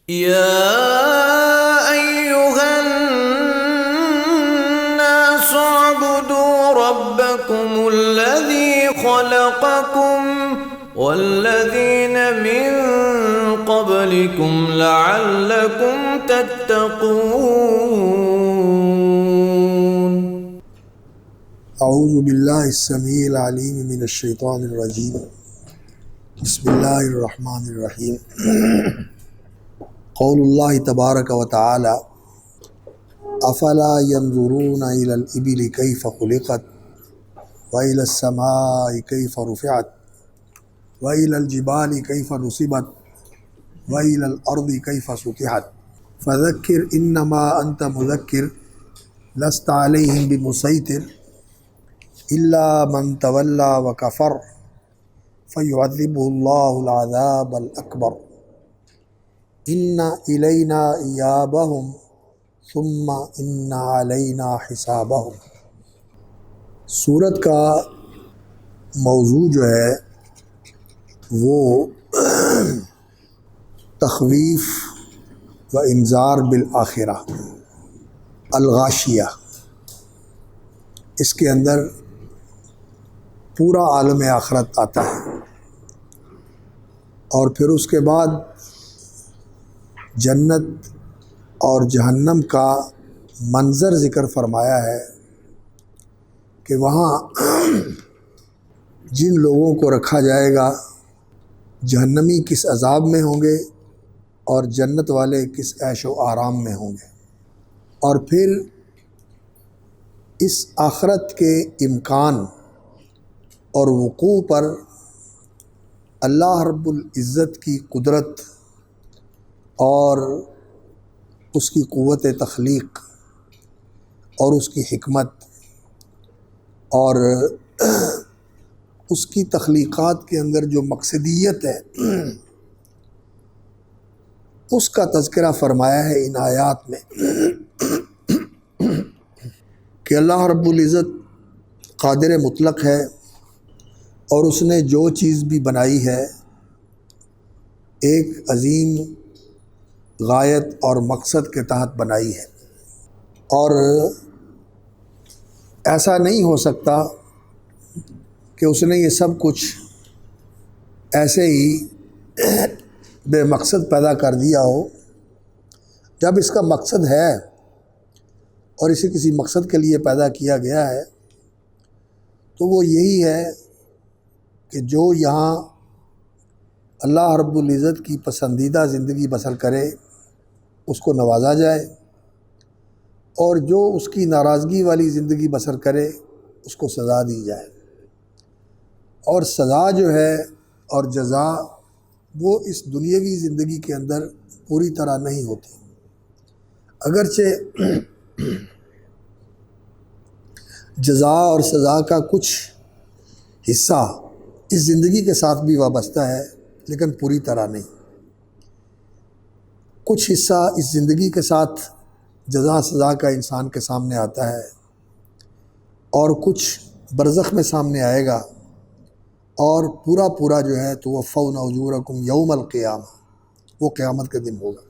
يا أيها الناس اعبدوا ربكم الذي خلقكم والذين من قبلكم لعلكم تتقون. اعوذ باللہ السمیع العلیم من الشیطان الرجیم. بسم اللہ الرحمن الرحیم. قول اللہ تبارک و تعالی افلا ينظرون الى الابل کیف خلقت والى السماء کیف رفعت والى الجبال کیف نصبت والى الارض کیف سطحت فذکر انما انت مذکر لست علیہم بمسیطر الا من تولی وکفر فیعذبہ اللہ العذاب الاکبر ان الینا ایابہم ثم ان علینا حسابہم. سورت کا موضوع جو ہے وہ تخویف و انذار بالآخرہ، الغاشیہ. اس کے اندر پورا عالم آخرت آتا ہے اور پھر اس کے بعد جنت اور جہنم کا منظر ذکر فرمایا ہے کہ وہاں جن لوگوں کو رکھا جائے گا جہنمی کس عذاب میں ہوں گے اور جنت والے کس عیش و آرام میں ہوں گے. اور پھر اس آخرت کے امکان اور وقوع پر اللہ رب العزت کی قدرت اور اس کی قوت تخلیق اور اس کی حکمت اور اس کی تخلیقات کے اندر جو مقصدیت ہے اس کا تذکرہ فرمایا ہے ان آیات میں کہ اللہ رب العزت قادر مطلق ہے اور اس نے جو چیز بھی بنائی ہے ایک عظیم غایت اور مقصد کے تحت بنائی ہے، اور ایسا نہیں ہو سکتا کہ اس نے یہ سب کچھ ایسے ہی بے مقصد پیدا کر دیا ہو. جب اس کا مقصد ہے اور اسے کسی مقصد کے لیے پیدا کیا گیا ہے تو وہ یہی ہے کہ جو یہاں اللہ رب العزت کی پسندیدہ زندگی بسر کرے اس کو نوازا جائے، اور جو اس کی ناراضگی والی زندگی بسر کرے اس کو سزا دی جائے. اور سزا جو ہے اور جزا وہ اس دنیاوی زندگی کے اندر پوری طرح نہیں ہوتی، اگرچہ جزا اور سزا کا کچھ حصہ اس زندگی کے ساتھ بھی وابستہ ہے لیکن پوری طرح نہیں. کچھ حصہ اس زندگی کے ساتھ جزا سزا کا انسان کے سامنے آتا ہے اور کچھ برزخ میں سامنے آئے گا، اور پورا جو ہے توفون اجورکم یوم القیامہ، وہ قیامت کے دن ہوگا.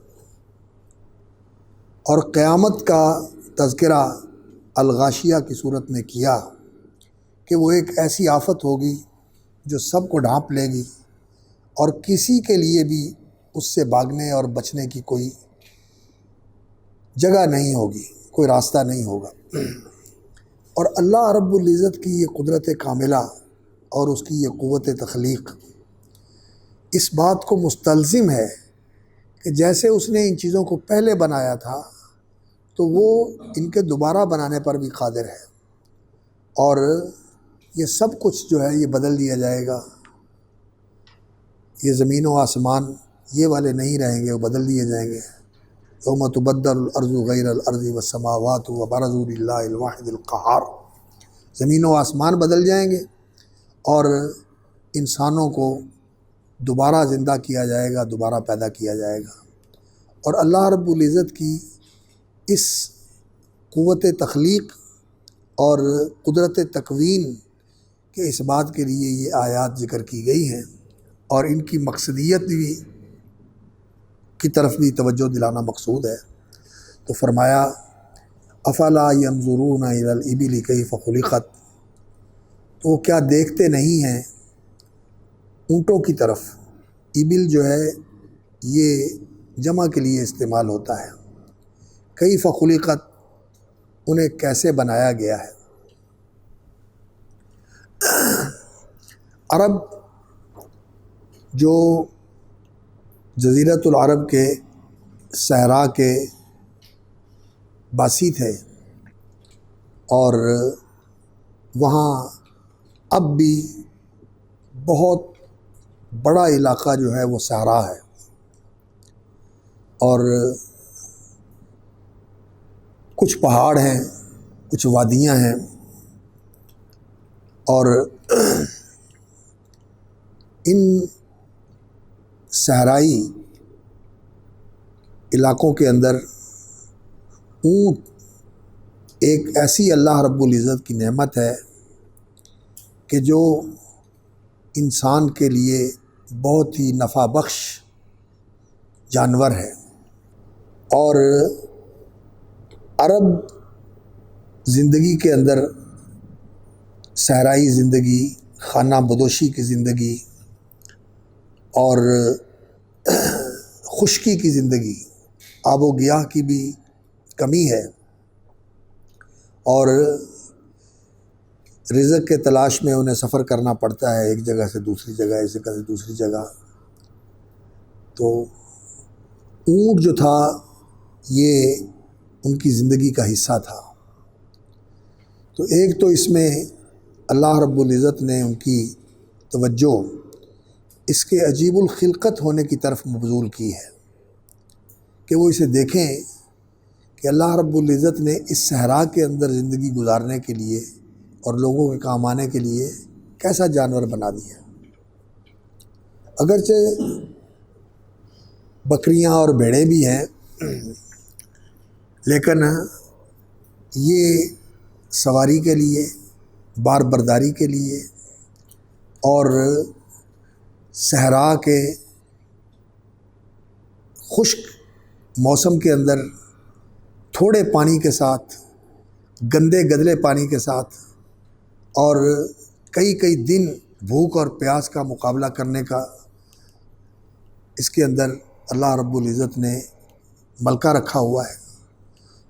اور قیامت کا تذکرہ الغاشیہ کی صورت میں کیا کہ وہ ایک ایسی آفت ہوگی جو سب کو ڈھانپ لے گی اور کسی کے لیے بھی اس سے بھاگنے اور بچنے کی کوئی جگہ نہیں ہوگی، کوئی راستہ نہیں ہوگا. اور اللہ رب العزت کی یہ قدرت کاملہ اور اس کی یہ قوت تخلیق اس بات کو مستلزم ہے کہ جیسے اس نے ان چیزوں کو پہلے بنایا تھا تو وہ ان کے دوبارہ بنانے پر بھی قادر ہے، اور یہ سب کچھ جو ہے یہ بدل دیا جائے گا. یہ زمین و آسمان یہ والے نہیں رہیں گے، وہ بدل دیے جائیں گے. یوم تبدل الارض غیر الارض والسماوات وبرزوا للہ الواحد القہار. زمین و آسمان بدل جائیں گے اور انسانوں کو دوبارہ زندہ کیا جائے گا، دوبارہ پیدا کیا جائے گا. اور اللہ رب العزت کی اس قوت تخلیق اور قدرت تکوین کے اس بات کے لیے یہ آیات ذکر کی گئی ہیں، اور ان کی مقصدیت بھی کی طرف بھی توجہ دلانا مقصود ہے۔ تو فرمایا افلا ینظرون الی الابل کیف خلقت، تو کیا دیکھتے نہیں ہیں اونٹوں کی طرف۔ ابل جو ہے یہ جمع کے لیے استعمال ہوتا ہے۔ کیف خلقت، انہیں کیسے بنایا گیا ہے۔ عرب جو جزیرۃ العرب کے صحرا کے باسی تھے، اور وہاں اب بھی بہت بڑا علاقہ جو ہے وہ صحرا ہے، اور کچھ پہاڑ ہیں، کچھ وادیاں ہیں، اور ان صحرائی علاقوں کے اندر اونٹ ایک ایسی اللہ رب العزت کی نعمت ہے کہ جو انسان کے لیے بہت ہی نفع بخش جانور ہے۔ اور عرب زندگی کے اندر صحرائی زندگی، خانہ بدوشی کی زندگی اور خشکی کی زندگی، آب و گیاہ کی بھی کمی ہے، اور رزق کے تلاش میں انہیں سفر کرنا پڑتا ہے ایک جگہ سے دوسری جگہ، ایک جگہ سے دوسری جگہ۔ تو اونٹ جو تھا یہ ان کی زندگی کا حصہ تھا۔ تو ایک تو اس میں اللہ رب العزت نے ان کی توجہ اس کے عجیب الخلقت ہونے کی طرف مبذول کی ہے کہ وہ اسے دیکھیں کہ اللہ رب العزت نے اس صحرا کے اندر زندگی گزارنے کے لیے اور لوگوں کے کام آنے کے لیے کیسا جانور بنا دیا۔ اگرچہ بکریاں اور بھیڑیں بھی ہیں، لیکن یہ سواری کے لیے، بار برداری کے لیے اور صحرا کے خشک موسم کے اندر تھوڑے پانی کے ساتھ، گندے گدلے پانی کے ساتھ، اور کئی دن بھوک اور پیاس کا مقابلہ کرنے کا اس کے اندر اللہ رب العزت نے ملکہ رکھا ہوا ہے۔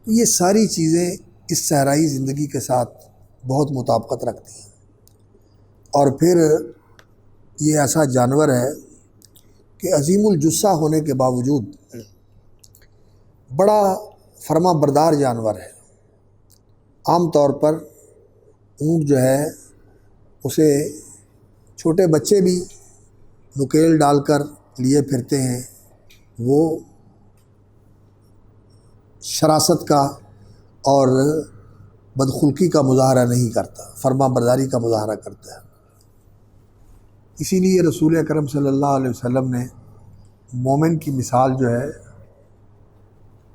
تو یہ ساری چیزیں اس صحرائی زندگی کے ساتھ بہت مطابقت رکھتی ہیں، اور پھر یہ ایسا جانور ہے کہ عظیم الجثہ ہونے کے باوجود بڑا فرما بردار جانور ہے۔ عام طور پر اونٹ جو ہے اسے چھوٹے بچے بھی نکیل ڈال کر لیے پھرتے ہیں، وہ شراست کا اور بدخلقی کا مظاہرہ نہیں کرتا، فرما برداری کا مظاہرہ کرتا ہے۔ اسی لیے رسول اکرم صلی اللہ علیہ وسلم نے مومن کی مثال جو ہے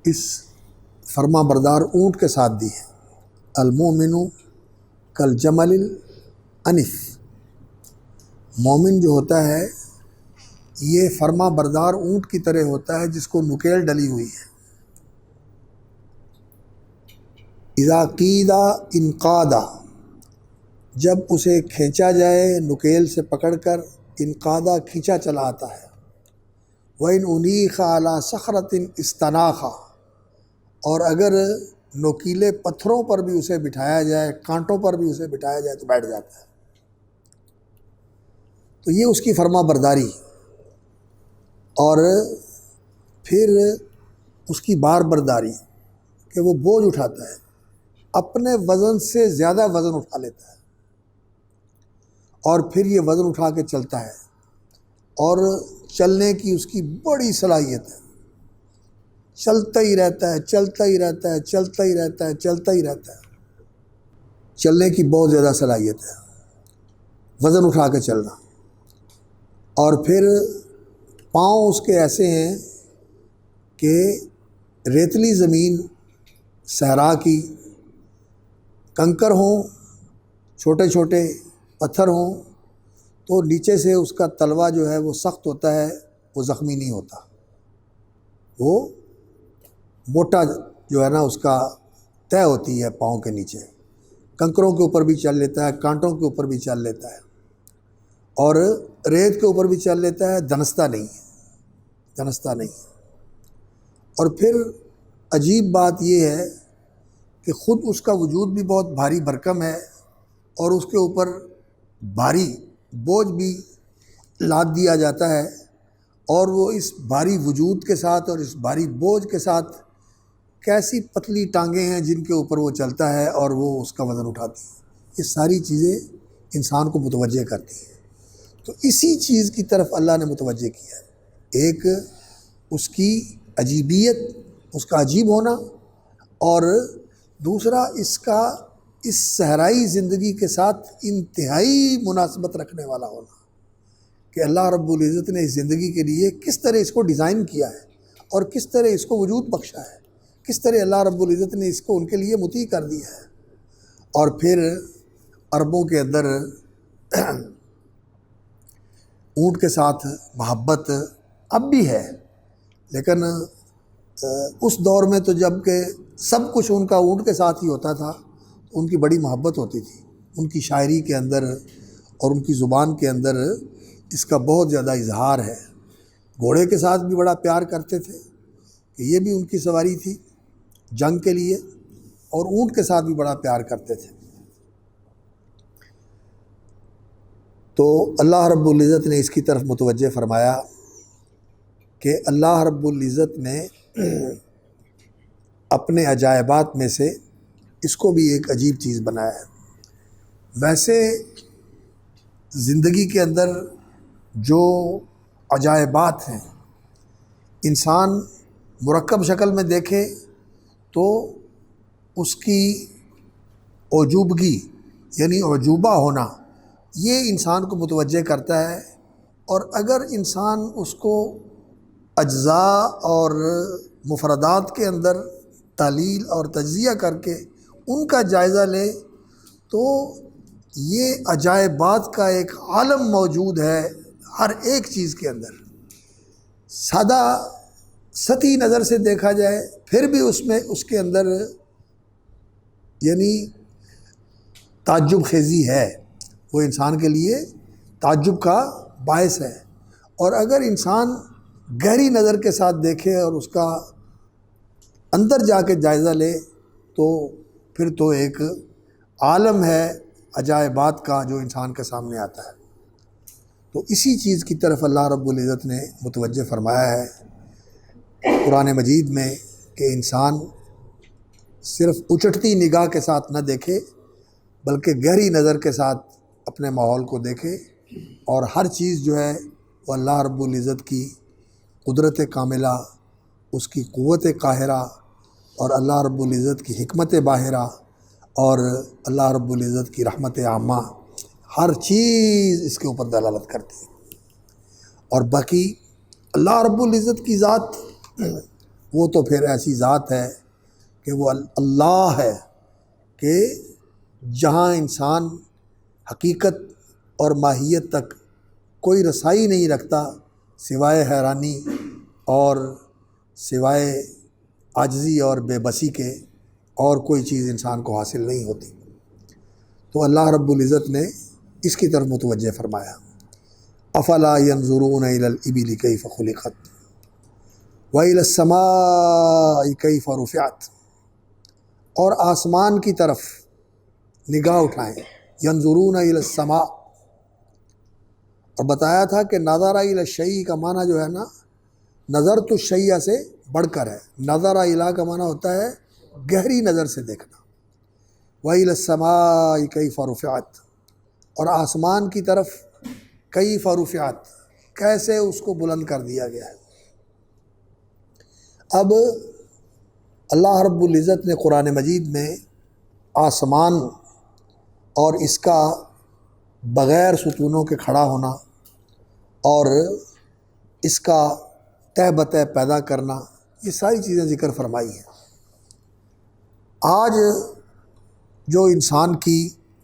اس فرما بردار اونٹ کے ساتھ دی ہے۔ المومن کالجمل الانف، مومن جو ہوتا ہے یہ فرما بردار اونٹ کی طرح ہوتا ہے جس کو نکیل ڈلی ہوئی ہے۔ اذا قیدا انقادا، جب اسے کھینچا جائے نکیل سے پکڑ کر، انقادا کھینچا چلا آتا ہے۔ وَإِنْ أُنِيخَ عَلَى صَخْرَةٍ اسْتَنَاخَ، اور اگر نوکیلے پتھروں پر بھی اسے بٹھایا جائے، کانٹوں پر بھی اسے بٹھایا جائے تو بیٹھ جاتا ہے۔ تو یہ اس کی فرما برداری، اور پھر اس کی بار برداری کہ وہ بوجھ اٹھاتا ہے، اپنے وزن سے زیادہ وزن اٹھا لیتا ہے، اور پھر یہ وزن اٹھا کے چلتا ہے، اور چلنے کی اس کی بڑی صلاحیت ہے، چلتا ہی رہتا ہے، چلتا ہی رہتا ہے، چلتا ہی رہتا ہے، چلتا ہی رہتا ہے۔ چلنے کی بہت زیادہ صلاحیت ہے، وزن اٹھا کے چلنا، اور پھر پاؤں اس کے ایسے ہیں کہ ریتلی زمین صحرا کی، کنکر ہوں، چھوٹے چھوٹے پتھر ہوں، تو نیچے سے اس کا تلوا جو ہے وہ سخت ہوتا ہے، وہ زخمی نہیں ہوتا۔ وہ موٹا جو ہے نا اس کا طے ہوتی ہے پاؤں کے نیچے، کنکروں کے اوپر بھی چل لیتا ہے، کانٹوں کے اوپر بھی چل لیتا ہے، اور ریت کے اوپر بھی چل لیتا ہے، دھنستا نہیں ہے، دھنستا نہیں ہے۔ اور پھر عجیب بات یہ ہے کہ خود اس کا وجود بھی بہت بھاری بھرکم ہے، اور اس کے اوپر بھاری بوجھ بھی لاد دیا جاتا ہے، اور وہ اس بھاری وجود کے ساتھ اور اس بھاری بوجھ کے ساتھ کیسی پتلی ٹانگیں ہیں جن کے اوپر وہ چلتا ہے اور وہ اس کا وزن اٹھاتی ہے۔ یہ ساری چیزیں انسان کو متوجہ کرتی ہیں۔ تو اسی چیز کی طرف اللہ نے متوجہ کیا ہے، ایک اس کی عجیبیت، اس کا عجیب ہونا، اور دوسرا اس کا اس صحرائی زندگی کے ساتھ انتہائی مناسبت رکھنے والا ہونا، کہ اللہ رب العزت نے اس زندگی کے لیے کس طرح اس کو ڈیزائن کیا ہے اور کس طرح اس کو وجود بخشا ہے، کس طرح اللہ رب العزت نے اس کو ان کے لیے مطیع کر دیا ہے۔ اور پھر عربوں کے اندر اونٹ کے ساتھ محبت اب بھی ہے، لیکن اس دور میں تو جب کہ سب کچھ ان کا اونٹ کے ساتھ ہی ہوتا تھا، ان کی بڑی محبت ہوتی تھی، ان کی شاعری کے اندر اور ان کی زبان کے اندر اس کا بہت زیادہ اظہار ہے۔ گھوڑے کے ساتھ بھی بڑا پیار کرتے تھے کہ یہ بھی ان کی سواری تھی جنگ کے لیے، اور اونٹ کے ساتھ بھی بڑا پیار کرتے تھے۔ تو اللہ رب العزت نے اس کی طرف متوجہ فرمایا کہ اللہ رب العزت نے اپنے عجائبات میں سے اس کو بھی ایک عجیب چیز بنایا ہے۔ ویسے زندگی کے اندر جو عجائبات ہیں، انسان مرکب شکل میں دیکھے تو اس کی عجوبگی یعنی عجوبہ ہونا یہ انسان کو متوجہ کرتا ہے، اور اگر انسان اس کو اجزاء اور مفردات کے اندر تحلیل اور تجزیہ کر کے ان کا جائزہ لے تو یہ عجائبات کا ایک عالم موجود ہے ہر ایک چیز کے اندر۔ سادہ سطحی نظر سے دیکھا جائے پھر بھی اس کے اندر یعنی تعجب خیزی ہے، وہ انسان کے لیے تعجب کا باعث ہے۔ اور اگر انسان گہری نظر کے ساتھ دیکھے اور اس کا اندر جا کے جائزہ لے تو پھر تو ایک عالم ہے عجائبات کا جو انسان کے سامنے آتا ہے۔ تو اسی چیز کی طرف اللہ رب العزت نے متوجہ فرمایا ہے قرآن مجید میں کہ انسان صرف اچٹتی نگاہ کے ساتھ نہ دیکھے بلکہ گہری نظر کے ساتھ اپنے ماحول کو دیکھے، اور ہر چیز جو ہے وہ اللہ رب العزت کی قدرت کاملہ، اس کی قوت قاہرہ اور اللہ رب العزت کی حکمت باہرہ اور اللہ رب العزت کی رحمت عامہ، ہر چیز اس کے اوپر دلالت کرتی ہے۔ اور باقی اللہ رب العزت کی ذات وہ تو پھر ایسی ذات ہے کہ وہ اللہ ہے کہ جہاں انسان حقیقت اور ماہیت تک کوئی رسائی نہیں رکھتا سوائے حیرانی اور سوائے عاجزی اور بے بسی کے، اور کوئی چیز انسان کو حاصل نہیں ہوتی۔ تو اللہ رب العزت نے اس کی طرف متوجہ فرمایا، افلا ينظرون الى الابل كيف خلقت والى السماء كيف رفعت، اور آسمان کی طرف نگاہ اٹھائیں، ينظرون الى السماء، اور بتایا تھا کہ نظر الى الشیء کا معنی جو ہے نا نظر تو الشیء سے بڑھ کر ہے، نظر الى کا معنی ہوتا ہے گہری نظر سے دیکھنا، وَإِلَى السَّمَاءِ كَيْفَ رُفِعَتْ، اور آسمان کی طرف کیف رفعت، کیسے اس کو بلند کر دیا گیا ہے۔ اب اللہ رب العزت نے قرآن مجید میں آسمان اور اس کا بغیر ستونوں کے کھڑا ہونا اور اس کا تہ بتہ پیدا کرنا، یہ ساری چیزیں ذکر فرمائی ہیں۔ آج جو انسان کی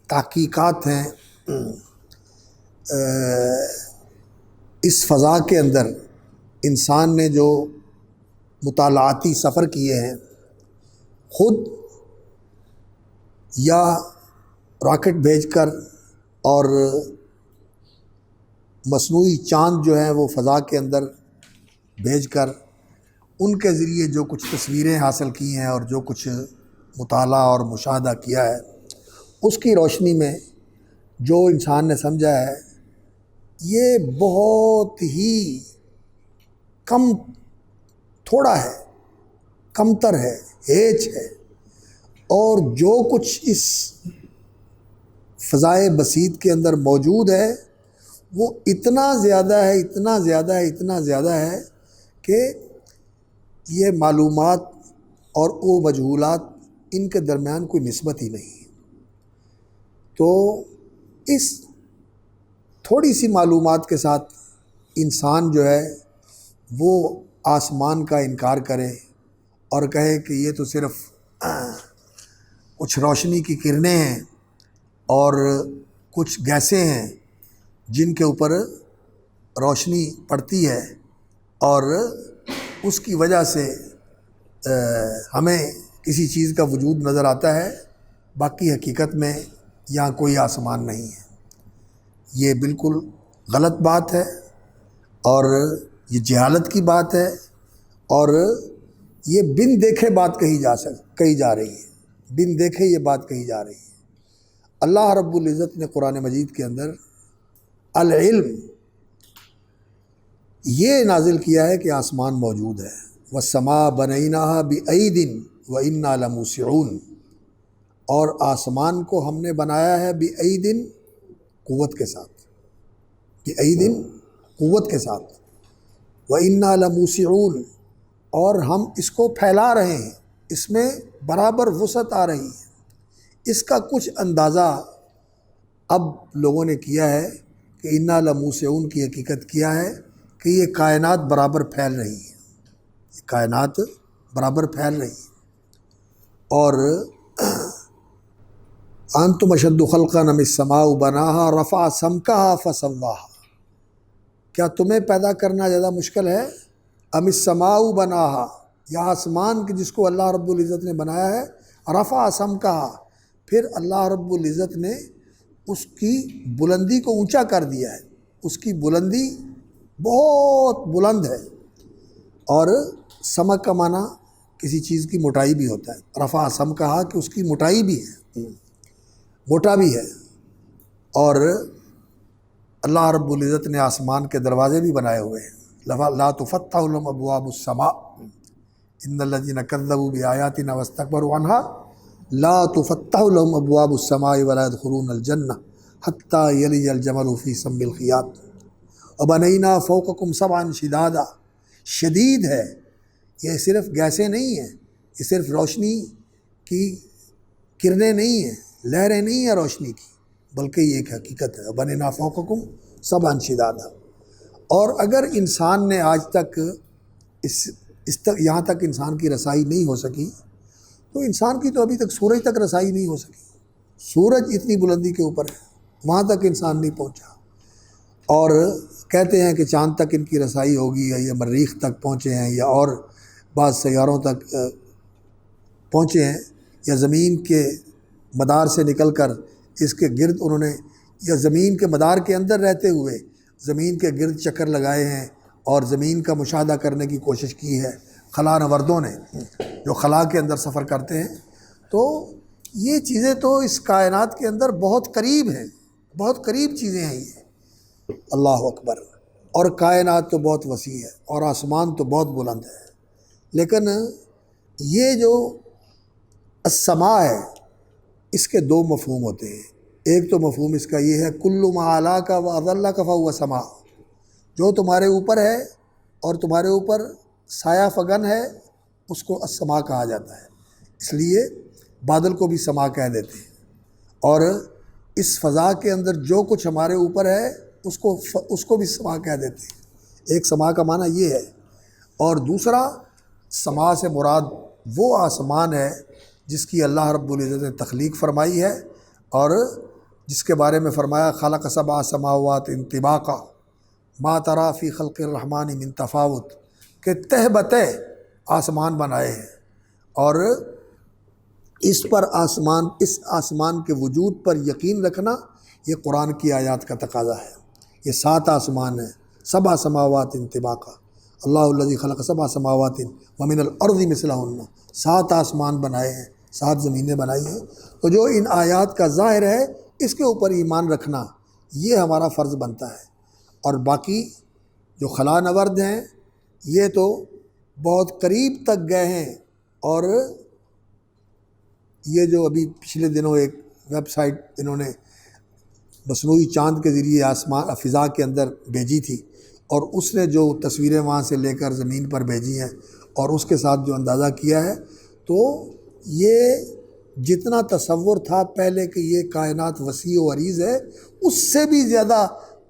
تحقیقات ہیں اس فضا کے اندر، انسان نے جو مطالعاتی سفر کیے ہیں، خود یا راکٹ بھیج کر اور مصنوعی چاند جو ہیں وہ فضا کے اندر بھیج کر ان کے ذریعے جو کچھ تصویریں حاصل کی ہیں اور جو کچھ مطالعہ اور مشاہدہ کیا ہے، اس کی روشنی میں جو انسان نے سمجھا ہے یہ بہت ہی کم، تھوڑا ہے، کمتر ہے، ہیچ ہے، اور جو کچھ اس فضائے بسیط کے اندر موجود ہے وہ اتنا زیادہ ہے، اتنا زیادہ ہے، اتنا زیادہ ہے کہ یہ معلومات اور وہ مجہولات ان کے درمیان کوئی نسبت ہی نہیں ہے۔ تو اس تھوڑی سی معلومات کے ساتھ انسان جو ہے وہ آسمان کا انکار کرے اور کہے کہ یہ تو صرف کچھ روشنی کی کرنیں ہیں اور کچھ گیسیں ہیں جن کے اوپر روشنی پڑتی ہے اور اس کی وجہ سے ہمیں کسی چیز کا وجود نظر آتا ہے، باقی حقیقت میں یہاں کوئی آسمان نہیں ہے۔ یہ بالکل غلط بات ہے اور یہ جہالت کی بات ہے، اور یہ بن دیکھے بات کہی جا رہی ہے، بن دیکھے یہ بات کہی جا رہی ہے۔ اللہ رب العزت نے قرآن مجید کے اندر العلم یہ نازل کیا ہے کہ آسمان موجود ہے، والسماء بنیناہا بأید وإنا لموسعون، اور آسمان کو ہم نے بنایا ہے بأید، قوت کے ساتھ، بأید، قوت کے ساتھ، وإنا لموسعون، اور ہم اس کو پھیلا رہے ہیں، اس میں برابر وسعت آ رہی ہے۔ اس کا کچھ اندازہ اب لوگوں نے کیا ہے کہ انا لموسعون کی حقیقت کیا ہے کہ یہ کائنات برابر پھیل رہی ہے، یہ کائنات برابر پھیل رہی ہے، اور انتم اشد خلقا ام السماء بناہا رفع سمکہا فسواہا، کیا تمہیں پیدا کرنا زیادہ مشکل ہے؟ ام السماء بناہا، یا آسمان کی جس کو اللہ رب العزت نے بنایا ہے، رفع سمکہا، پھر اللہ رب العزت نے اس کی بلندی کو اونچا کر دیا ہے، اس کی بلندی بہت بلند ہے، اور سمک کا معنی کسی چیز کی موٹائی بھی ہوتا ہے، رفع سمکہا کہ اس کی موٹائی بھی ہے، موٹا بھی ہے، اور اللہ رب العزت نے آسمان کے دروازے بھی بنائے ہوئے ہیں، لا تفتح لهم ابواب السماء ان الذين كذبوا بآياتنا واستكبروا عنها لا تفتح لهم ابواب السماء ولا يدخلون الجنة حتى يلج الجمل في سم الخياط وبنينا فوقكم سبعا شدادا، شدید ہے، یہ صرف گیسیں نہیں ہیں، یہ صرف روشنی کی کرنیں نہیں ہیں، لہریں نہیں ہیں روشنی کی، بلکہ یہ ایک حقیقت ہے، بنینا فوقکم سبعا شدادا۔ اور اگر انسان نے آج تک یہاں تک انسان کی رسائی نہیں ہو سکی، تو انسان کی تو ابھی تک سورج تک رسائی نہیں ہو سکی، سورج اتنی بلندی کے اوپر ہے، وہاں تک انسان نہیں پہنچا، اور کہتے ہیں کہ چاند تک ان کی رسائی ہوگی، یا یہ مریخ تک پہنچے ہیں، یا اور بعض سیاروں تک پہنچے ہیں، یا زمین کے مدار سے نکل کر اس کے گرد انہوں نے، یا زمین کے مدار کے اندر رہتے ہوئے زمین کے گرد چکر لگائے ہیں اور زمین کا مشاہدہ کرنے کی کوشش کی ہے خلا نوردوں نے، جو خلا کے اندر سفر کرتے ہیں۔ تو یہ چیزیں تو اس کائنات کے اندر بہت قریب ہیں، بہت قریب چیزیں ہیں یہ، اللہ اکبر۔ اور کائنات تو بہت وسیع ہے اور آسمان تو بہت بلند ہے، لیکن یہ جو السماء ہے اس کے دو مفہوم ہوتے ہیں۔ ایک تو مفہوم اس کا یہ ہے کل ما علاک و اظلک فہو سماء، جو تمہارے اوپر ہے اور تمہارے اوپر سایہ فگن ہے اس کو السماء کہا جاتا ہے، اس لیے بادل کو بھی سماء کہہ دیتے ہیں، اور اس فضا کے اندر جو کچھ ہمارے اوپر ہے اس کو بھی سماء کہہ دیتے ہیں۔ ایک سماء کا معنی یہ ہے، اور دوسرا سماء سے مراد وہ آسمان ہے جس کی اللہ رب العزت نے تخلیق فرمائی ہے، اور جس کے بارے میں فرمایا خلق سبع سماوات طباقا ما تری فی خلق الرحمن من تفاوت، کہ تہ بتہ آسمان بنائے ہیں، اور اس آسمان کے وجود پر یقین رکھنا یہ قرآن کی آیات کا تقاضا ہے۔ یہ 7 آسمان ہیں، 7 سماوات طباقا، اللہ الذی خلق 7 سماوات ومن الارض مثلہن، 7 آسمان بنائے ہیں، 7 زمینیں بنائی ہیں۔ تو جو ان آیات کا ظاہر ہے اس کے اوپر ایمان رکھنا یہ ہمارا فرض بنتا ہے۔ اور باقی جو خلا نورد ہیں یہ تو بہت قریب تک گئے ہیں، اور یہ جو ابھی پچھلے دنوں ایک ویب سائٹ انہوں نے مصنوعی چاند کے ذریعے آسمان فضا کے اندر بھیجی تھی، اور اس نے جو تصویریں وہاں سے لے کر زمین پر بھیجی ہیں اور اس کے ساتھ جو اندازہ کیا ہے، تو یہ جتنا تصور تھا پہلے کہ یہ کائنات وسیع و عریض ہے، اس سے بھی زیادہ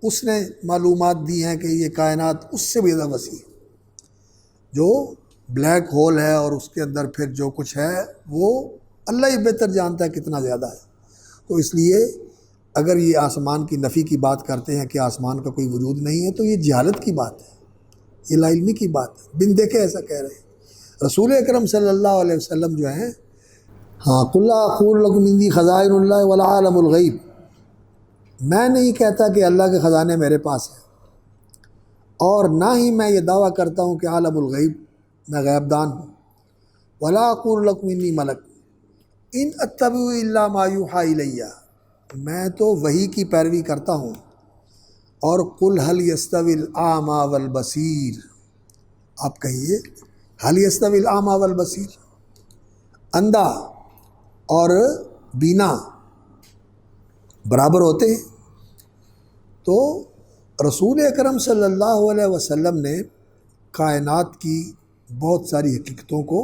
اس نے معلومات دی ہیں کہ یہ کائنات اس سے بھی زیادہ وسیع ہے۔ جو بلیک ہول ہے اور اس کے اندر پھر جو کچھ ہے وہ اللہ ہی بہتر جانتا ہے کتنا زیادہ ہے۔ تو اس لیے اگر یہ آسمان کی نفی کی بات کرتے ہیں کہ آسمان کا کوئی وجود نہیں ہے، تو یہ جہالت کی بات ہے، یہ لا علمی کی بات ہے، بن دیکھے ایسا کہہ رہے ہیں۔ رسول اکرم صلی اللہ علیہ وسلم جو ہیں، قُلْ لَا أَقُولُ لَكُمْ عِندِي خَزَائِنُ اللَّهِ وَلَا أَعْلَمُ الْغَيْبَ، میں نہیں کہتا کہ اللہ کے خزانے میرے پاس ہیں، اور نہ ہی میں یہ دعویٰ کرتا ہوں کہ عالم الغیب، میں غیب دان ہوں۔ وَلَا أَقُولُ لَكُمْ إِنِّي مَلَكٌ إِنْ أَتَّبِعُ إِلَّا مَا يُوحَىٰ إِلَيَّ، میں تو وحی کی پیروی کرتا ہوں۔ اور قُلْ هَلْ يَسْتَوِي الْأَعْمَىٰ وَالْبَصِيرُ، آپ کہیے هَلْ يَسْتَوِي الْأَعْمَىٰ وَالْبَصِيرُ، اندھا اور بینا برابر ہوتے ہیں؟ تو رسول اکرم صلی اللہ علیہ وسلم نے کائنات کی بہت ساری حقیقتوں کو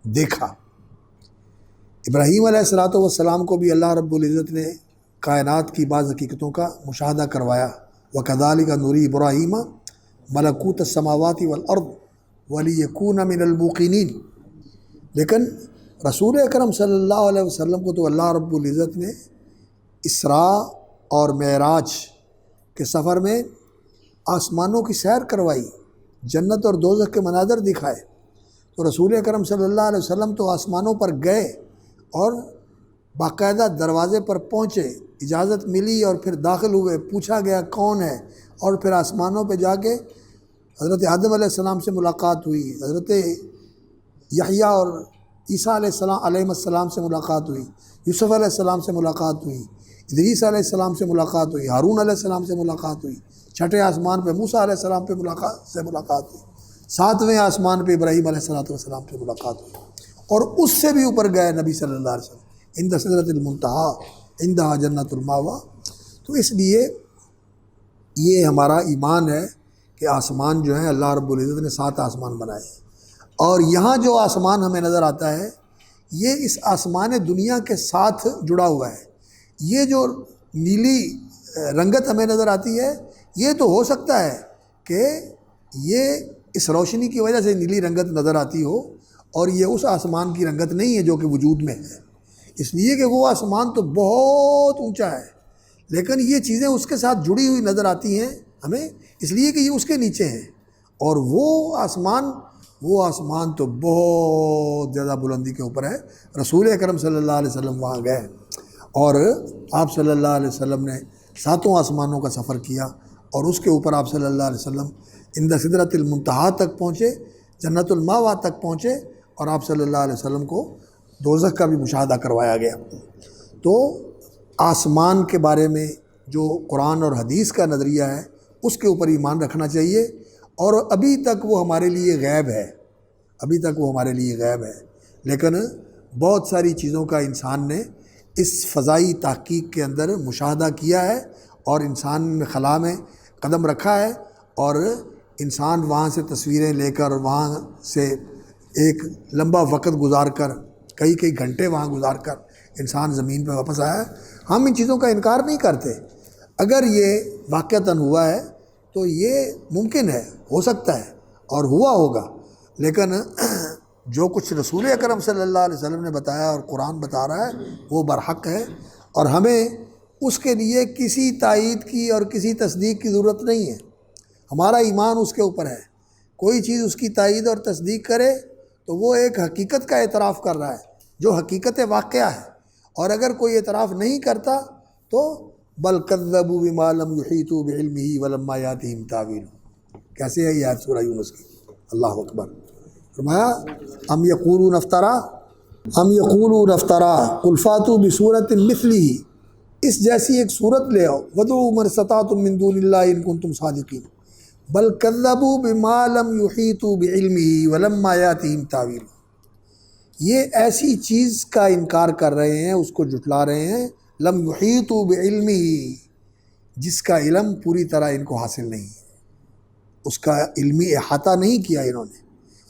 دیکھا۔ ابراہیم علیہ السلام کو بھی اللہ رب العزت نے کائنات کی بعض حقیقتوں کا مشاہدہ کروایا۔ وَكَذَلِكَ نُرِي إِبْرَاهِيمَ مَلَكُوتَ السَّمَاوَاتِ وَالْأَرْضِ وَلِيَكُونَ مِنَ الْمُوقِنِينَ، لیکن رسول اکرم صلی اللہ علیہ وسلم کو تو اللہ رب العزت نے اسراء اور معراج کے سفر میں آسمانوں کی سیر کروائی، جنت اور دوزخ کے مناظر دکھائے۔ تو رسول اکرم صلی اللہ علیہ وسلم تو آسمانوں پر گئے اور باقاعدہ دروازے پر پہنچے، اجازت ملی اور پھر داخل ہوئے، پوچھا گیا کون ہے، اور پھر آسمانوں پہ جا کے حضرت آدم علیہ السلام سے ملاقات ہوئی، حضرت یحییٰ اور عیسیٰ علیہ السلام سے ملاقات ہوئی، یوسف علیہ السلام سے ملاقات ہوئی، ادریس علیہ السلام سے ملاقات ہوئی، ہارون علیہ السلام سے ملاقات ہوئی، چھٹے آسمان پہ موسیٰ علیہ السلام پہ ملاقات ہوئی، 7ویں آسمان پہ ابراہیم علیہ السلام سے ملاقات ہوئی، اور اس سے بھی اوپر گئے نبی صلی اللہ علیہ وسلم، عند سدرۃ المنتہیٰ عندہا جنت المأویٰ۔ تو اس لیے یہ ہمارا ایمان ہے کہ آسمان جو ہے اللہ رب العزت نے 7 آسمان بنائے ہیں، اور یہاں جو آسمان ہمیں نظر آتا ہے یہ اس آسمان دنیا کے ساتھ جڑا ہوا ہے۔ یہ جو نیلی رنگت ہمیں نظر آتی ہے یہ تو ہو سکتا ہے کہ یہ اس روشنی کی وجہ سے نیلی رنگت نظر آتی ہو، اور یہ اس آسمان کی رنگت نہیں ہے جو کہ وجود میں ہے، اس لیے کہ وہ آسمان تو بہت اونچا ہے، لیکن یہ چیزیں اس کے ساتھ جڑی ہوئی نظر آتی ہیں ہمیں، اس لیے کہ یہ اس کے نیچے ہیں، اور وہ آسمان تو بہت زیادہ بلندی کے اوپر ہے۔ رسول اکرم صلی اللہ علیہ وسلم وہاں گئے اور آپ صلی اللہ علیہ وسلم نے 7 آسمانوں کا سفر کیا، اور اس کے اوپر آپ صلی اللہ علیہ وسلم عند سدرۃ المنتہیٰ تک پہنچے، جنت المأویٰ تک پہنچے، اور آپ صلی اللہ علیہ وسلم کو دوزخ کا بھی مشاہدہ کروایا گیا۔ تو آسمان کے بارے میں جو قرآن اور حدیث کا نظریہ ہے اس کے اوپر ایمان رکھنا چاہیے، اور ابھی تک وہ ہمارے لیے غیب ہے، لیکن بہت ساری چیزوں کا انسان نے اس فضائی تحقیق کے اندر مشاہدہ کیا ہے، اور انسان نے خلا میں قدم رکھا ہے، اور انسان وہاں سے تصویریں لے کر، وہاں سے ایک لمبا وقت گزار کر، کئی گھنٹے وہاں گزار کر انسان زمین پہ واپس آیا ہے۔ ہم ان چیزوں کا انکار نہیں کرتے، اگر یہ واقعتاً ہوا ہے تو یہ ممکن ہے، ہو سکتا ہے اور ہوا ہوگا، لیکن جو کچھ رسول اکرم صلی اللہ علیہ وسلم نے بتایا اور قرآن بتا رہا ہے وہ برحق ہے، اور ہمیں اس کے لیے کسی تائید کی اور کسی تصدیق کی ضرورت نہیں ہے۔ ہمارا ایمان اس کے اوپر ہے، کوئی چیز اس کی تائید اور تصدیق کرے تو وہ ایک حقیقت کا اعتراف کر رہا ہے جو حقیقت واقعہ ہے، اور اگر کوئی اعتراف نہیں کرتا تو بل کذبوا بما لم یحیطوا بعلمہ ولما یاتہم تاویلہ۔ کیسے ہے یہ آیت سورہ یونس کی؟ اللہ اکبر۔ فرمایا ام یقولون افطرا قل فاتوا بسورۃ مثلہ، اس جیسی ایک صورت لے آؤ، وادعوا من استطعتم من دون اللہ ان کنتم صادقین، بل کذبوا بما لم یحیطوا بعلمہ ولما یاتہم تاویلہ۔ یہ ایسی چیز کا انکار کر رہے ہیں، اس کو جھٹلا رہے ہیں، لم یحیطوا بعلمہ، جس کا علم پوری طرح ان کو حاصل نہیں ہے، اس کا علمی احاطہ نہیں کیا انہوں نے،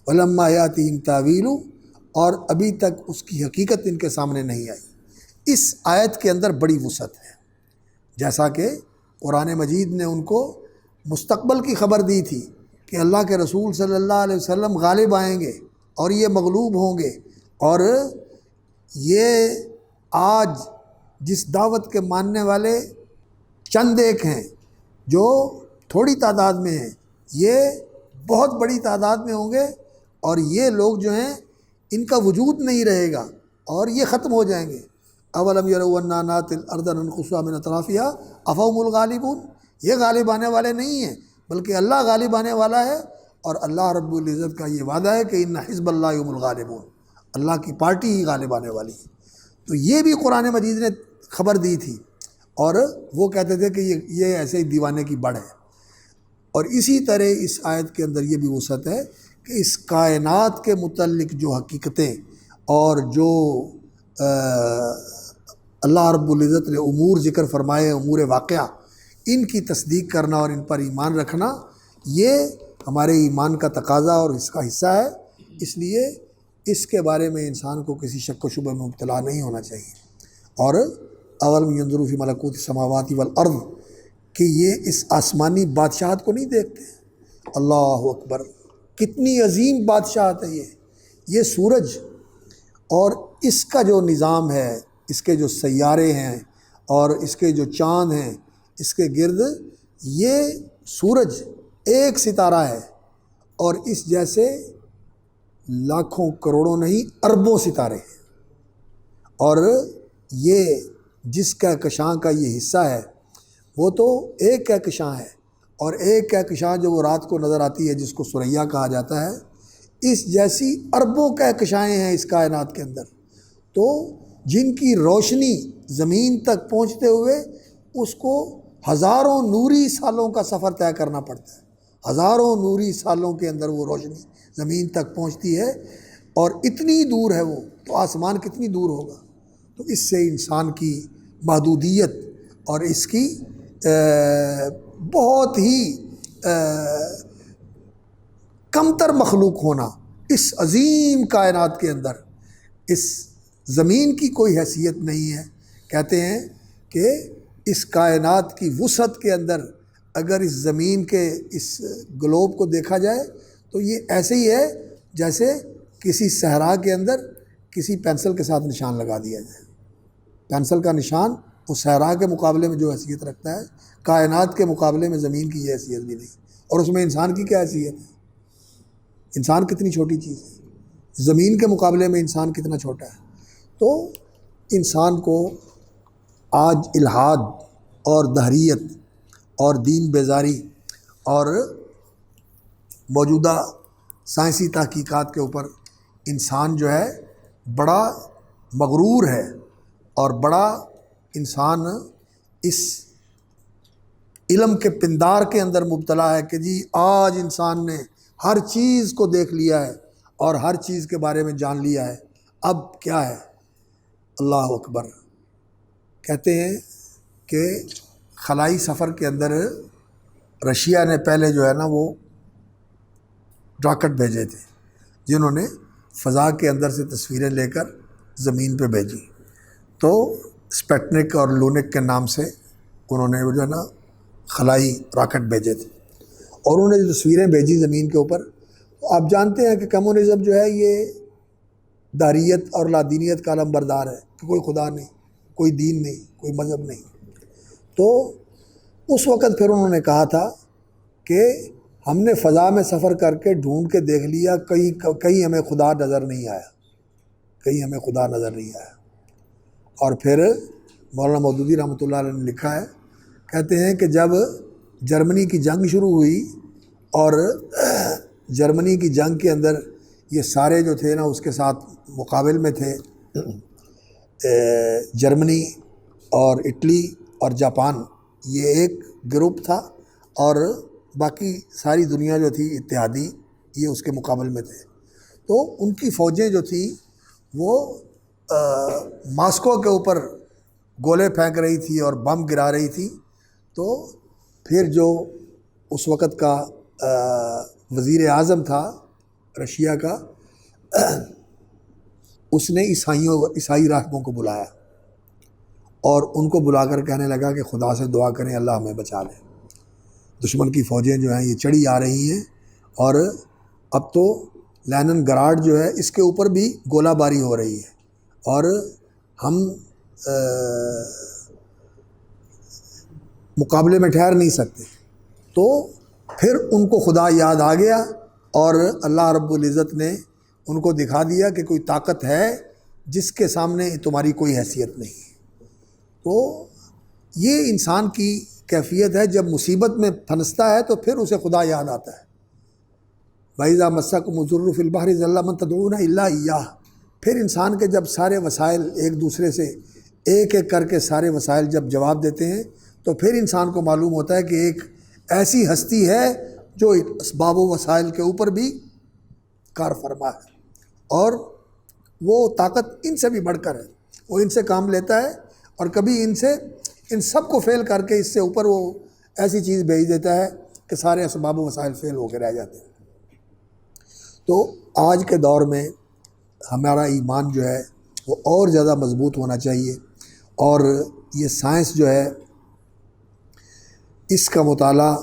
ولما یاتہم تاویلہ، اور ابھی تک اس کی حقیقت ان کے سامنے نہیں آئی۔ اس آیت کے اندر بڑی وسعت ہے، جیسا کہ قرآن مجید نے ان کو مستقبل کی خبر دی تھی کہ اللہ کے رسول صلی اللہ علیہ وسلم غالب آئیں گے اور یہ مغلوب ہوں گے، اور یہ آج جس دعوت کے ماننے والے چند ایک ہیں جو تھوڑی تعداد میں ہیں، یہ بہت بڑی تعداد میں ہوں گے، اور یہ لوگ جو ہیں ان کا وجود نہیں رہے گا اور یہ ختم ہو جائیں گے۔ اولم یروا انا ناتی الارض ننقصها من اطرافها افهم الغالبون، یہ غالب آنے والے نہیں ہیں بلکہ اللہ غالب آنے والا ہے، اور اللہ رب العزت کا یہ وعدہ ہے کہ ان حزب اللہ هم الغالبون، اللہ کی پارٹی ہی غالب آنے والی ہے۔ تو یہ بھی قرآن مجید نے خبر دی تھی، اور وہ کہتے تھے کہ یہ ایسے ہی دیوانے کی بڑھ ہے۔ اور اسی طرح اس آیت کے اندر یہ بھی وسعت ہے کہ اس کائنات کے متعلق جو حقیقتیں اور جو اللہ رب العزت نے امور ذکر فرمائے، امور واقعہ، ان کی تصدیق کرنا اور ان پر ایمان رکھنا، یہ ہمارے ایمان کا تقاضا اور اس کا حصہ ہے۔ اس لیے اس کے بارے میں انسان کو کسی شک و شبہ میں مبتلا نہیں ہونا چاہیے۔ اور اولم ینظروا فی ملکوت السماوات والارض، کہ یہ اس آسمانی بادشاہت کو نہیں دیکھتے؟ اللہ اکبر، کتنی عظیم بادشاہت ہے یہ سورج اور اس کا جو نظام ہے، اس کے جو سیارے ہیں اور اس کے جو چاند ہیں، اس کے گرد یہ سورج ایک ستارہ ہے، اور اس جیسے لاکھوں کروڑوں نہیں اربوں ستارے ہیں، اور یہ جس کہکشاں کا یہ حصہ ہے وہ تو ایک کہکشاں ہے، اور ایک کہکشاں جو وہ رات کو نظر آتی ہے جس کو ثریا کہا جاتا ہے، اس جیسی اربوں کہکشائیں ہیں اس کائنات کے اندر، تو جن کی روشنی زمین تک پہنچتے ہوئے اس کو ہزاروں نوری سالوں کا سفر طے کرنا پڑتا ہے۔ ہزاروں نوری سالوں کے اندر وہ روشنی زمین تک پہنچتی ہے، اور اتنی دور ہے وہ، تو آسمان کتنی دور ہوگا۔ تو اس سے انسان کی محدودیت اور اس کی بہت ہی کمتر مخلوق ہونا، اس عظیم کائنات کے اندر اس زمین کی کوئی حیثیت نہیں ہے۔ کہتے ہیں کہ اس کائنات کی وسعت کے اندر اگر اس زمین کے اس گلوب کو دیکھا جائے تو یہ ایسے ہی ہے جیسے کسی صحرا کے اندر کسی پینسل کے ساتھ نشان لگا دیا جائے۔ پینسل کا نشان اس صحرا کے مقابلے میں جو حیثیت رکھتا ہے، کائنات کے مقابلے میں زمین کی یہ حیثیت بھی نہیں، اور اس میں انسان کی کیا حیثیت ہے؟ انسان کتنی چھوٹی چیز ہے، زمین کے مقابلے میں انسان کتنا چھوٹا ہے۔ تو انسان کو آج الحاد اور دہریت اور دین بیزاری اور موجودہ سائنسی تحقیقات کے اوپر انسان جو ہے بڑا مغرور ہے، اور بڑا انسان اس علم کے پندار کے اندر مبتلا ہے کہ جی آج انسان نے ہر چیز کو دیکھ لیا ہے اور ہر چیز کے بارے میں جان لیا ہے، اب کیا ہے؟ اللہ اکبر۔ کہتے ہیں کہ خلائی سفر کے اندر رشیا نے پہلے جو ہے نا وہ راکٹ بھیجے تھے جنہوں نے فضا کے اندر سے تصویریں لے کر زمین پہ بھیجی، تو اسپیٹنک اور لونک کے نام سے انہوں نے جو ہے نا خلائی راکٹ بھیجے تھے، اور انہوں نے جو تصویریں بھیجی زمین کے اوپر، تو آپ جانتے ہیں کہ کمیونزم جو ہے یہ داریت اور لادینیت کا علم بردار ہے کہ کوئی خدا نہیں، کوئی دین نہیں، کوئی مذہب نہیں۔ تو اس وقت پھر انہوں نے کہا تھا کہ ہم نے فضا میں سفر کر کے ڈھونڈ کے دیکھ لیا، کہیں ہمیں خدا نظر نہیں آیا، کہیں ہمیں خدا نظر نہیں آیا۔ اور پھر مولانا مودودی رحمۃ اللہ علیہ نے لکھا ہے، کہتے ہیں کہ جب جرمنی کی جنگ شروع ہوئی اور جرمنی کی جنگ کے اندر یہ سارے جو تھے نا اس کے ساتھ مقابل میں تھے جرمنی اور اٹلی اور جاپان، یہ ایک گروپ تھا، اور باقی ساری دنیا جو تھی اتحادی یہ اس کے مقابل میں تھے۔ تو ان کی فوجیں جو تھیں وہ ماسکو کے اوپر گولے پھینک رہی تھی اور بم گرا رہی تھی۔ تو پھر جو اس وقت کا وزیر اعظم تھا رشیا کا، اس نے عیسائی راہبوں کو بلایا اور ان کو بلا کر کہنے لگا کہ خدا سے دعا کریں اللہ ہمیں بچا لے، دشمن کی فوجیں جو ہیں یہ چڑھی آ رہی ہیں، اور اب تو لینن گراڈ جو ہے اس کے اوپر بھی گولہ باری ہو رہی ہے، اور ہم مقابلے میں ٹھہر نہیں سکتے۔ تو پھر ان کو خدا یاد آ گیا اور اللہ رب العزت نے ان کو دکھا دیا کہ کوئی طاقت ہے جس کے سامنے تمہاری کوئی حیثیت نہیں۔ تو یہ انسان کی کیفیت ہے، جب مصیبت میں پھنستا ہے تو پھر اسے خدا یاد آتا ہے۔ وَإِذَا مَسَّكُمُ الضُّرُّ فِي الْبَحْرِ ضَلَّ مَن تَدْعُونَ إِلَّا إِيَّاهُ۔ پھر انسان کے جب سارے وسائل ایک دوسرے سے ایک ایک کر کے سارے وسائل جب جواب دیتے ہیں تو پھر انسان کو معلوم ہوتا ہے کہ ایک ایسی ہستی ہے جو اسباب و وسائل کے اوپر بھی کار فرما ہے، اور وہ طاقت ان سے بھی بڑھ کر ہے، وہ ان سے کام لیتا ہے اور کبھی ان سب کو فیل کر کے اس سے اوپر وہ ایسی چیز بھیج دیتا ہے کہ سارے اسباب و وسائل فیل ہو کے رہ جاتے ہیں۔ تو آج کے دور میں ہمارا ایمان جو ہے وہ اور زیادہ مضبوط ہونا چاہیے، اور یہ سائنس جو ہے اس کا مطالعہ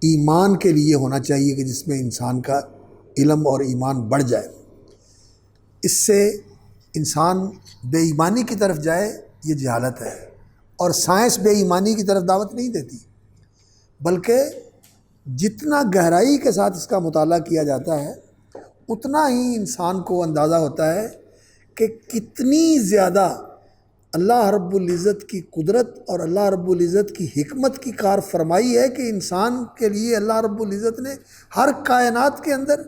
ایمان کے لیے ہونا چاہیے کہ جس میں انسان کا علم اور ایمان بڑھ جائے۔ اس سے انسان بے ایمانی کی طرف جائے یہ جہالت ہے، اور سائنس بے ایمانی کی طرف دعوت نہیں دیتی، بلکہ جتنا گہرائی کے ساتھ اس کا مطالعہ کیا جاتا ہے اتنا ہی انسان کو اندازہ ہوتا ہے کہ کتنی زیادہ اللہ رب العزت کی قدرت اور اللہ رب العزت کی حکمت کی کار فرمائی ہے کہ انسان کے لیے اللہ رب العزت نے ہر کائنات کے اندر،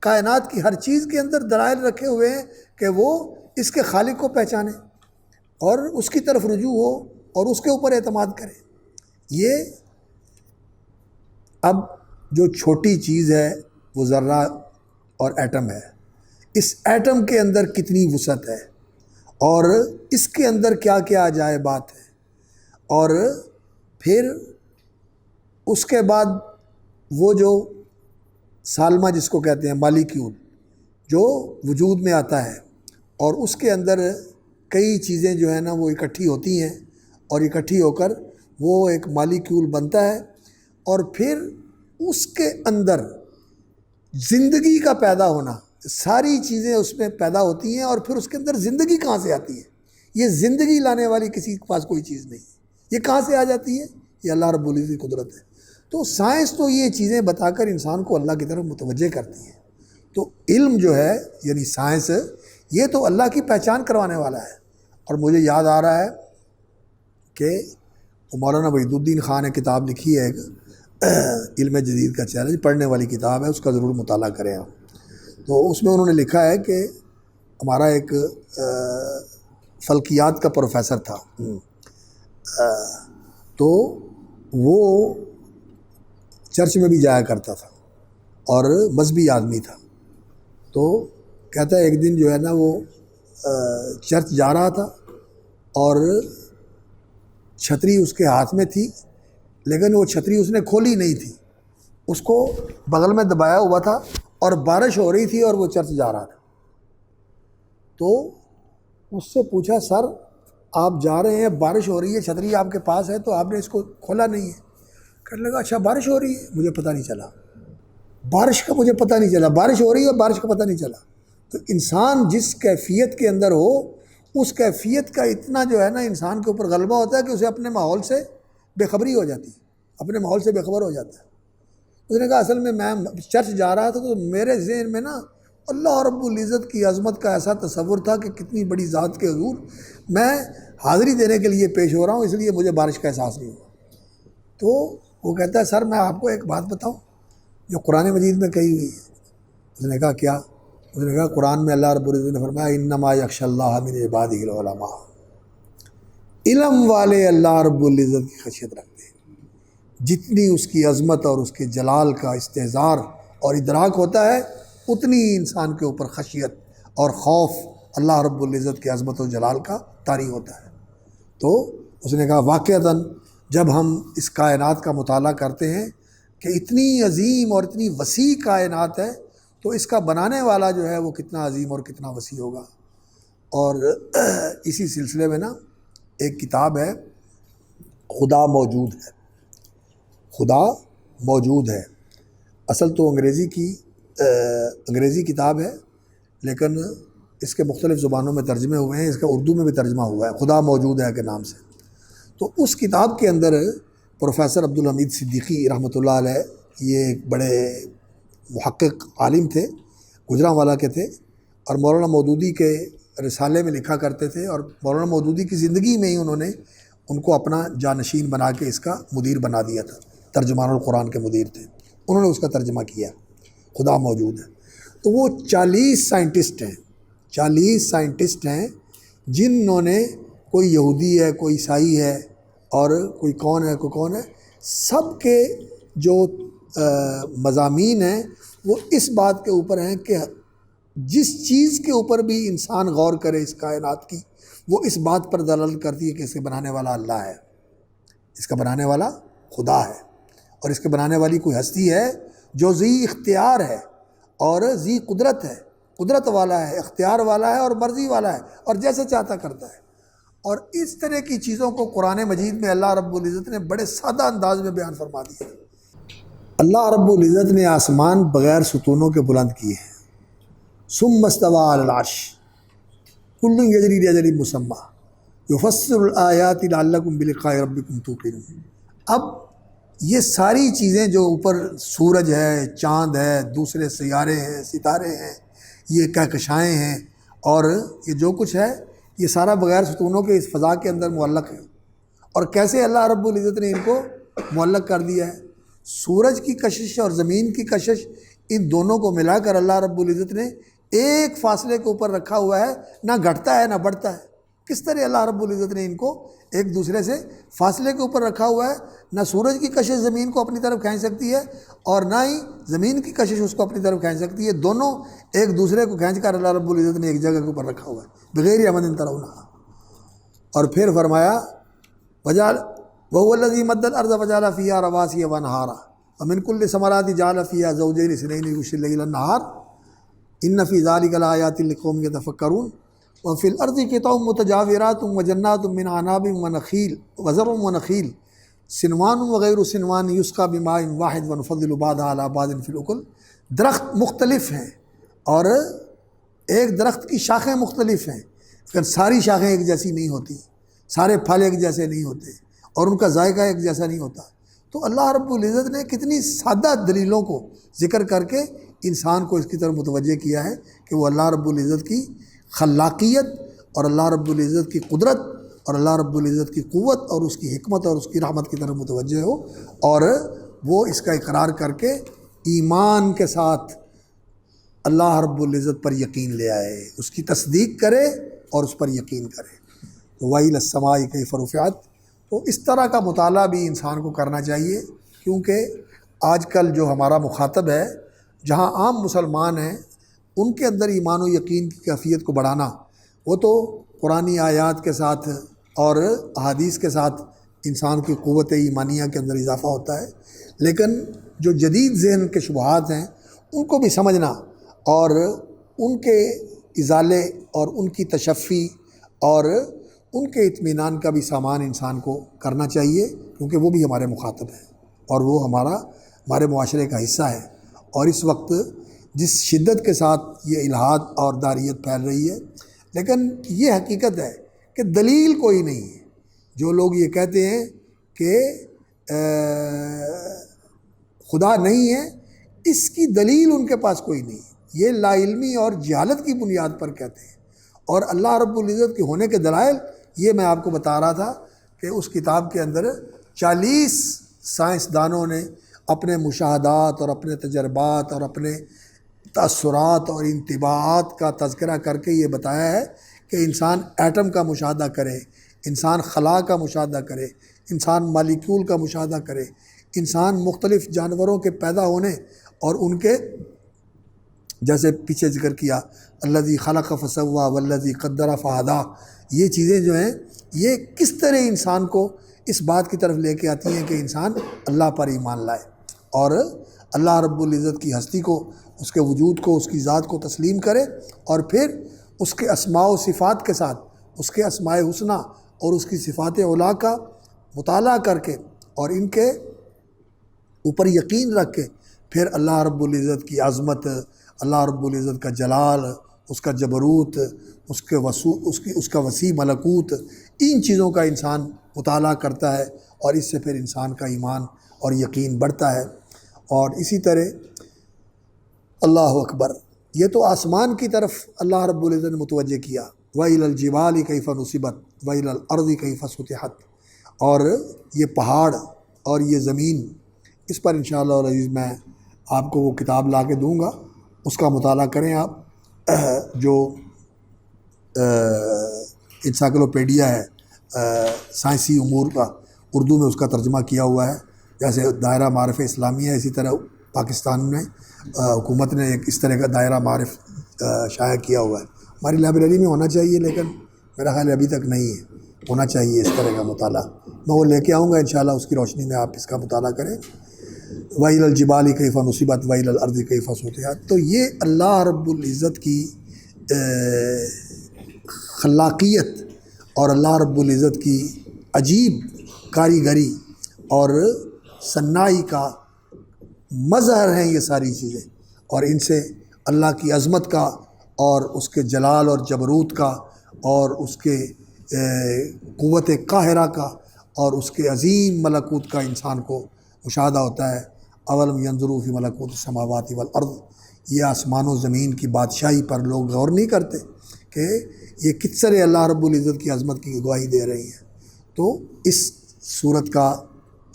کائنات کی ہر چیز کے اندر دلائل رکھے ہوئے ہیں کہ وہ اس کے خالق کو پہچانے اور اس کی طرف رجوع ہو اور اس کے اوپر اعتماد کرے۔ یہ اب جو چھوٹی چیز ہے وہ ذرہ اور ایٹم ہے، اس ایٹم کے اندر کتنی وسعت ہے اور اس کے اندر کیا کیا عجائبات ہے، اور پھر اس کے بعد وہ جو سالمہ جس کو کہتے ہیں مالیکیول جو وجود میں آتا ہے، اور اس کے اندر کئی چیزیں جو ہیں نا وہ اکٹھی ہوتی ہیں اور اکٹھی ہو کر وہ ایک مالیکیول بنتا ہے، اور پھر اس کے اندر زندگی کا پیدا ہونا، ساری چیزیں اس میں پیدا ہوتی ہیں، اور پھر اس کے اندر زندگی کہاں سے آتی ہے؟ یہ زندگی لانے والی کسی کے پاس کوئی چیز نہیں ہے، یہ کہاں سے آ جاتی ہے؟ یہ اللہ رب العزت کی قدرت ہے۔ تو سائنس تو یہ چیزیں بتا کر انسان کو اللہ کی طرف متوجہ کرتی ہے۔ تو علم جو ہے یعنی سائنس، یہ تو اللہ کی پہچان کروانے والا ہے۔ اور مجھے یاد آ رہا ہے کہ مولانا وحید الدین خان نے کتاب لکھی ہے ایک علم جدید کا چیلنج، پڑھنے والی کتاب ہے، اس کا ضرور مطالعہ کریں آپ۔ تو اس میں انہوں نے لکھا ہے کہ ہمارا ایک فلکیات کا پروفیسر تھا، تو وہ چرچ میں بھی جایا کرتا تھا اور مذہبی آدمی تھا۔ تو کہتا ہے ایک دن جو ہے نا وہ چرچ جا رہا تھا اور چھتری اس کے ہاتھ میں تھی، لیکن وہ چھتری اس نے کھولی نہیں تھی، اس کو بغل میں دبایا ہوا تھا اور بارش ہو رہی تھی اور وہ چرچ جا رہا تھا۔ تو اس سے پوچھا سر آپ جا رہے ہیں، بارش ہو رہی ہے، چھتری آپ کے پاس ہے تو آپ نے اس کو کھولا نہیں ہے؟ کہنے لگا اچھا بارش ہو رہی ہے، مجھے پتہ نہیں چلا، بارش کا مجھے پتہ نہیں چلا، بارش ہو رہی ہے بارش کا پتہ نہیں چلا۔ تو انسان جس کیفیت کے اندر ہو اس کیفیت کا اتنا جو ہے نا انسان کے اوپر غلبہ ہوتا ہے کہ اسے اپنے ماحول سے بے خبری ہو جاتی ہے، اپنے ماحول سے بے خبر ہو جاتا ہے۔ اس نے کہا اصل میں چرچ جا رہا تھا تو میرے ذہن میں نا اللہ رب العزت کی عظمت کا ایسا تصور تھا کہ کتنی بڑی ذات کے حضور میں حاضری دینے کے لیے پیش ہو رہا ہوں، اس لیے مجھے بارش کا احساس نہیں ہوا۔ تو وہ کہتا ہے سر میں آپ کو ایک بات بتاؤں جو قرآن مجید میں کہی ہوئی ہے۔ اس نے کہا کیا؟ اس نے کہا قرآن میں اللہ رب العزت نے فرمایا انما یخشی اللہ من عبادہ العلماء، علم والے اللہ رب العزت کی خشیت رکھتے ہیں۔ جتنی اس کی عظمت اور اس کے جلال کا استحضار اور ادراک ہوتا ہے اتنی انسان کے اوپر خشیت اور خوف اللہ رب العزت کی عظمت و جلال کا طاری ہوتا ہے۔ تو اس نے کہا واقعتاً جب ہم اس کائنات کا مطالعہ کرتے ہیں کہ اتنی عظیم اور اتنی وسیع کائنات ہے تو اس کا بنانے والا جو ہے وہ کتنا عظیم اور کتنا وسیع ہوگا۔ اور اسی سلسلے میں نا ایک کتاب ہے خدا موجود ہے، خدا موجود ہے، اصل تو انگریزی کتاب ہے لیکن اس کے مختلف زبانوں میں ترجمے ہوئے ہیں، اس کا اردو میں بھی ترجمہ ہوا ہے خدا موجود ہے کے نام سے۔ تو اس کتاب کے اندر پروفیسر عبدالحمید صدیقی رحمۃ اللہ علیہ، یہ ایک بڑے محقق عالم تھے، گجرانوالہ کے تھے، اور مولانا مودودی کے رسالے میں لکھا کرتے تھے، اور مولانا مودودی کی زندگی میں ہی انہوں نے ان کو اپنا جانشین بنا کے اس کا مدیر بنا دیا تھا، ترجمان القرآن کے مدیر تھے، انہوں نے اس کا ترجمہ کیا خدا موجود ہے۔ تو وہ 40 سائنٹسٹ ہیں جنہوں نے، کوئی یہودی ہے، کوئی عیسائی ہے، اور کوئی کون ہے، سب کے جو مضامین ہیں وہ اس بات کے اوپر ہیں کہ جس چیز کے اوپر بھی انسان غور کرے اس کائنات کی، وہ اس بات پر دلالت کرتی ہے کہ اس کے بنانے والا اللہ ہے، اس کا بنانے والا خدا ہے، اور اس کے بنانے والی کوئی ہستی ہے جو ذی اختیار ہے اور ذی قدرت ہے، قدرت والا ہے، اختیار والا ہے اور مرضی والا ہے، اور جیسے چاہتا کرتا ہے۔ اور اس طرح کی چیزوں کو قرآن مجید میں اللہ رب العزت نے بڑے سادہ انداز میں بیان فرما دیا۔ اللہ رب العزت نے آسمان بغیر ستونوں کے بلند کیے ہیں، ثم استوى علی العرش کل یجری لاجل مسمى یفصل الآیات لعلکم بلقاء ربکم توقنون۔ اب یہ ساری چیزیں جو اوپر سورج ہے، چاند ہے، دوسرے سیارے ہیں، ستارے ہیں، یہ کہکشائیں ہیں، اور یہ جو کچھ ہے یہ سارا بغیر ستونوں کے اس فضا کے اندر معلق ہے۔ اور کیسے اللہ رب العزت نے ان کو معلق کر دیا ہے؟ سورج کی کشش اور زمین کی کشش، ان دونوں کو ملا کر اللہ رب العزت نے ایک فاصلے کے اوپر رکھا ہوا ہے، نہ گھٹتا ہے نہ بڑھتا ہے۔ کس طرح اللہ رب العزت نے ان کو ایک دوسرے سے فاصلے کے اوپر رکھا ہوا ہے، نہ سورج کی کشش زمین کو اپنی طرف کھینچ سکتی ہے اور نہ ہی زمین کی کشش اس کو اپنی طرف کھینچ سکتی ہے، دونوں ایک دوسرے کو کھینچ کر اللہ رب العزت نے ایک جگہ کے اوپر رکھا ہوا ہے بغیر عمد ترونہا۔ اور پھر فرمایا وَهُوَ الَّذِي مَدَّ الْأَرْضَ وَجَعَلَ فِيهَا رَوَاسِيَ وَأَنْهَارًا وَمِنْ كُلِّ الثَّمَرَاتِ جَعَلَ فِيهَا زَوْجَيْنِ اثْنَيْنِ يُغْشِي اللَّيْلَ النَّهَارَ إِنَّ فِي ذَلِكَ لَآيَاتٍ لِقَوْمٍ يَتَفَكَّرُونَ وَفِي الْأَرْضِ قِطَعٌ مُتَجَاوِرَاتٌ وَجَنَّاتٌ مِّنْ أَعْنَابٍ وَنَخِيلٌ وَزَرْعٌ وَنَخِيلٌ صِنْوَانٌ وَغَيْرُ صِنْوَانٍ يُسْقَىٰ بِمَاءٍ وَاحِدٍ وَنُفَضِّلُ بَعْضَهَا عَلَىٰ بَعْضٍ فِي الْأُكُلِ۔ درخت مختلف ہیں اور ایک درخت کی شاخیں مختلف ہیں، لیکن ساری شاخیں ایک جیسی نہیں ہوتی، سارے پھل ایک جیسے نہیں ہوتے، اور ان کا ذائقہ ایک جیسا نہیں ہوتا۔ تو اللہ رب العزت نے کتنی سادہ دلیلوں کو ذکر کر کے انسان کو اس کی طرف متوجہ کیا ہے کہ وہ اللہ رب العزت کی خلاقیت اور اللہ رب العزت کی قدرت اور اللہ رب العزت کی قوت اور اس کی حکمت اور اس کی رحمت کی طرف متوجہ ہو، اور وہ اس کا اقرار کر کے ایمان کے ساتھ اللہ رب العزت پر یقین لے آئے، اس کی تصدیق کرے اور اس پر یقین کرے۔ تو وَإِلَى السَّمَاءِ كَيْفَ رُفِعَتْ، تو اس طرح کا مطالعہ بھی انسان کو کرنا چاہیے، کیونکہ آج کل جو ہمارا مخاطب ہے، جہاں عام مسلمان ہیں، ان کے اندر ایمان و یقین کی کیفیت کو بڑھانا، وہ تو قرآنی آیات کے ساتھ اور احادیث کے ساتھ انسان کی قوت ایمانیہ کے اندر اضافہ ہوتا ہے، لیکن جو جدید ذہن کے شبہات ہیں ان کو بھی سمجھنا اور ان کے ازالے اور ان کی تشفی اور ان کے اطمینان کا بھی سامان انسان کو کرنا چاہیے، کیونکہ وہ بھی ہمارے مخاطب ہیں اور وہ ہمارے معاشرے کا حصہ ہے۔ اور اس وقت جس شدت کے ساتھ یہ الحاد اور داریت پھیل رہی ہے، لیکن یہ حقیقت ہے کہ دلیل کوئی نہیں ہے۔ جو لوگ یہ کہتے ہیں کہ خدا نہیں ہے، اس کی دلیل ان کے پاس کوئی نہیں ہے۔ یہ لا علمی اور جہالت کی بنیاد پر کہتے ہیں۔ اور اللہ رب العزت کے ہونے کے دلائل یہ میں آپ کو بتا رہا تھا کہ اس کتاب کے اندر 40 سائنسدانوں نے اپنے مشاہدات اور اپنے تجربات اور اپنے تأثرات اور انطباعات کا تذکرہ کر کے یہ بتایا ہے کہ انسان ایٹم کا مشاہدہ کرے، انسان خلا کا مشاہدہ کرے، انسان مالیکیول کا مشاہدہ کرے، انسان مختلف جانوروں کے پیدا ہونے اور ان کے جیسے پیچھے ذکر کیا الذی خلق فسوا والذی قدر فہدی، یہ چیزیں جو ہیں یہ کس طرح انسان کو اس بات کی طرف لے کے آتی ہیں کہ انسان اللہ پر ایمان لائے اور اللہ رب العزت کی ہستی کو، اس کے وجود کو، اس کی ذات کو تسلیم کرے، اور پھر اس کے اسماء و صفات کے ساتھ اس کے اسماء حسنہ اور اس کی صفات علا کا مطالعہ کر کے اور ان کے اوپر یقین رکھ کے پھر اللہ رب العزت کی عظمت، اللہ رب العزت کا جلال، اس کا جبروت، اس کا وسیع ملکوت، ان چیزوں کا انسان مطالعہ کرتا ہے اور اس سے پھر انسان کا ایمان اور یقین بڑھتا ہے۔ اور اسی طرح اللہ اکبر، یہ تو آسمان کی طرف اللہ رب العزت نے متوجہ کیا، وَإِلَى الْجِبَالِ كَيْفَ نُصِبَتْ وَإِلَى الْأَرْضِ كَيْفَ سُطِحَتْ، اور یہ پہاڑ اور یہ زمین، اس پر انشاءاللہ العزیز میں آپ کو وہ کتاب لا کے دوں گا، اس کا مطالعہ کریں آپ، جو انسائکلوپیڈیا ہے سائنسی امور کا، اردو میں اس کا ترجمہ کیا ہوا ہے، جیسے دائرہ معارف اسلامیہ ہے، اسی طرح پاکستان میں حکومت نے ایک اس طرح کا دائرہ معارف شائع کیا ہوا ہے۔ ہماری لائبریری میں ہونا چاہیے، لیکن میرا خیال ابھی تک نہیں ہے، ہونا چاہیے اس طرح کا مطالعہ۔ میں وہ لے کے آؤں گا انشاءاللہ، اس کی روشنی میں آپ اس کا مطالعہ کریں۔ وَإِلَى الْجِبَالِ كَيْفَ نُصِبَتْ وَإِلَى الْأَرْضِ كَيْفَ سُطِحَتْ، تو یہ اللہ رب العزت کی خلاقیت اور اللہ رب العزت کی عجیب کاریگری اور صنائی کا مظہر ہیں یہ ساری چیزیں، اور ان سے اللہ کی عظمت کا اور اس کے جلال اور جبروت کا اور اس کے قوت قاہرہ کا اور اس کے عظیم ملکوت کا انسان کو مشاہدہ ہوتا ہے۔ اولم ینظروا فی ملکوت السماوات والارض، یہ آسمان و زمین کی بادشاہی پر لوگ غور نہیں کرتے کہ یہ کس طرح اللہ رب العزت کی عظمت کی گواہی دے رہی ہیں۔ تو اس صورت کا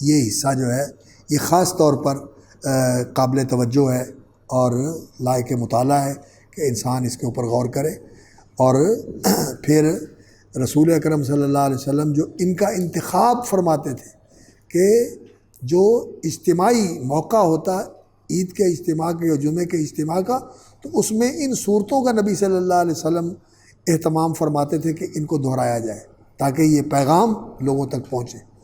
یہ حصہ جو ہے یہ خاص طور پر قابل توجہ ہے اور لائق مطالعہ ہے کہ انسان اس کے اوپر غور کرے۔ اور پھر رسول اکرم صلی اللہ علیہ وسلم جو ان کا انتخاب فرماتے تھے کہ جو اجتماعی موقع ہوتا عید کے اجتماع کے یا جمعے کے اجتماع کا، تو اس میں ان صورتوں کا نبی صلی اللہ علیہ وسلم اہتمام فرماتے تھے کہ ان کو دہرایا جائے تاکہ یہ پیغام لوگوں تک پہنچے۔